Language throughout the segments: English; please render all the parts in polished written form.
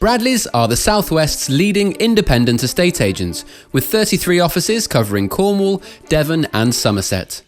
Bradleys are the Southwest's leading independent estate agents, with 33 offices covering Cornwall, Devon and Somerset.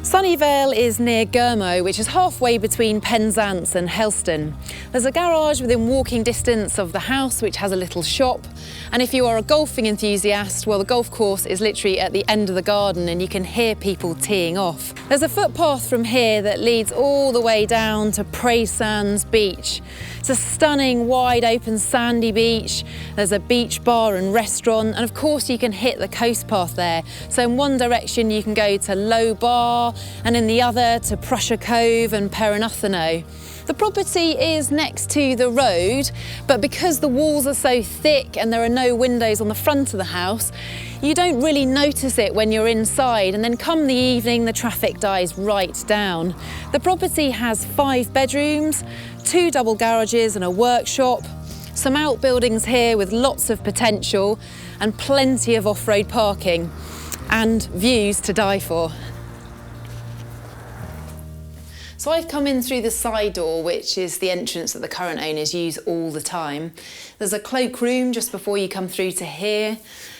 Sunnyvale is near Germoe, which is halfway between Penzance and Helston. There's a garage within walking distance of the house, which has a little shop. And if you are a golfing enthusiast, well, the golf course is literally at the end of the garden and you can hear people teeing off. There's a footpath from here that leads all the way down to Penzance Beach. It's a stunning, wide open sandy beach. There's a beach bar and restaurant, and of course you can hit the coast path there. So in one direction you can go to Low Bar, and in the other to Prussia Cove and Perinothano. The property is next to the road, but because the walls are so thick and there are no windows on the front of the house, you don't really notice it when you're inside, and then come the evening the traffic dies right down. The property has 5 bedrooms, 2 double garages and a workshop, some outbuildings here with lots of potential and plenty of off-road parking and views to die for. So I've come in through the side door, which is the entrance that the current owners use all the time. There's a cloakroom just before you come through to here,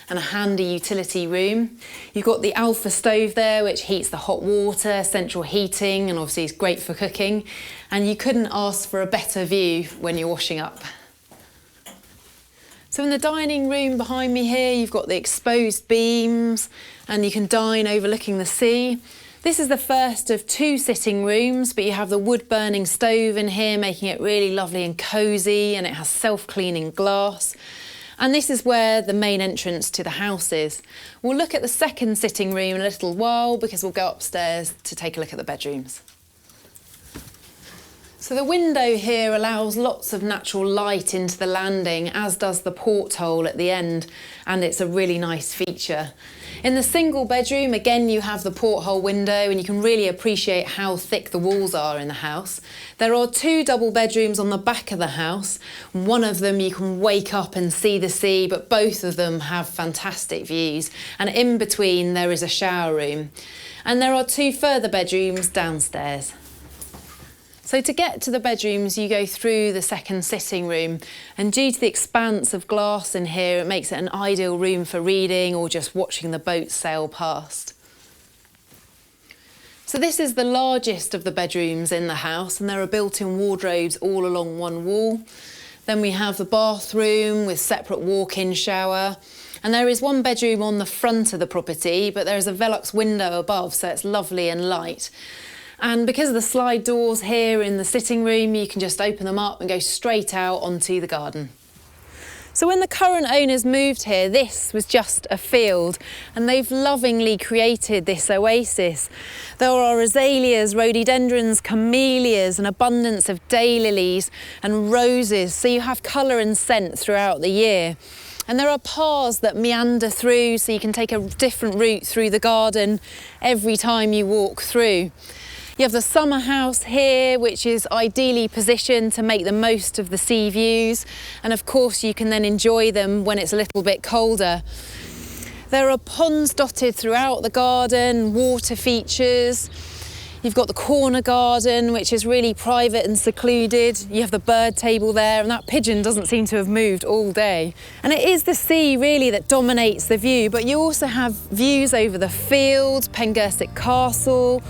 and a handy utility room. You've got the Alpha stove there, which heats the hot water, central heating, and obviously is great for cooking. And you couldn't ask for a better view when you're washing up. So in the dining room behind me here, you've got the exposed beams, and you can dine overlooking the sea. This is the first of 2 sitting rooms, but you have the wood-burning stove in here, making it really lovely and cosy, and it has self-cleaning glass. And this is where the main entrance to the house is. We'll look at the second sitting room in a little while, because we'll go upstairs to take a look at the bedrooms. So the window here allows lots of natural light into the landing, as does the porthole at the end, and it's a really nice feature. In the single bedroom, again, you have the porthole window, and you can really appreciate how thick the walls are in the house. There are 2 double bedrooms on the back of the house. One of them you can wake up and see the sea, but both of them have fantastic views. And in between there is a shower room. And there are 2 further bedrooms downstairs. So to get to the bedrooms, you go through the second sitting room, and due to the expanse of glass in here, it makes it an ideal room for reading or just watching the boats sail past. So this is the largest of the bedrooms in the house, and there are built-in wardrobes all along one wall. Then we have the bathroom with separate walk-in shower. And there is 1 bedroom on the front of the property, but there is a Velux window above, so it's lovely and light. And because of the slide doors here in the sitting room, you can just open them up and go straight out onto the garden. So when the current owners moved here, this was just a field, and they've lovingly created this oasis. There are azaleas, rhododendrons, camellias, an abundance of daylilies and roses, so you have colour and scent throughout the year. And there are paths that meander through, so you can take a different route through the garden every time you walk through. You have the summer house here, which is ideally positioned to make the most of the sea views. And of course, you can then enjoy them when it's a little bit colder. There are ponds dotted throughout the garden, water features. You've got the corner garden, which is really private and secluded. You have the bird table there, and that pigeon doesn't seem to have moved all day. And it is the sea really that dominates the view, but you also have views over the fields, Penzance Castle.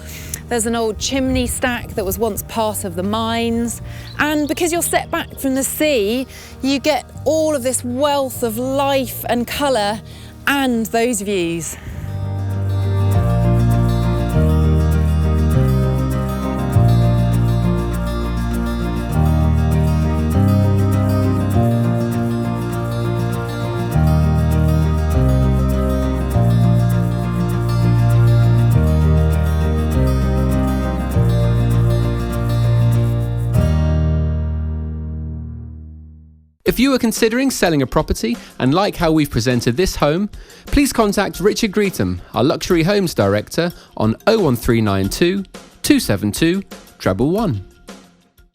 There's an old chimney stack that was once part of the mines. And because you're set back from the sea, you get all of this wealth of life and colour and those views. If you are considering selling a property and like how we've presented this home, please contact Richard Greetham, our Luxury Homes Director, on 01392 272 111.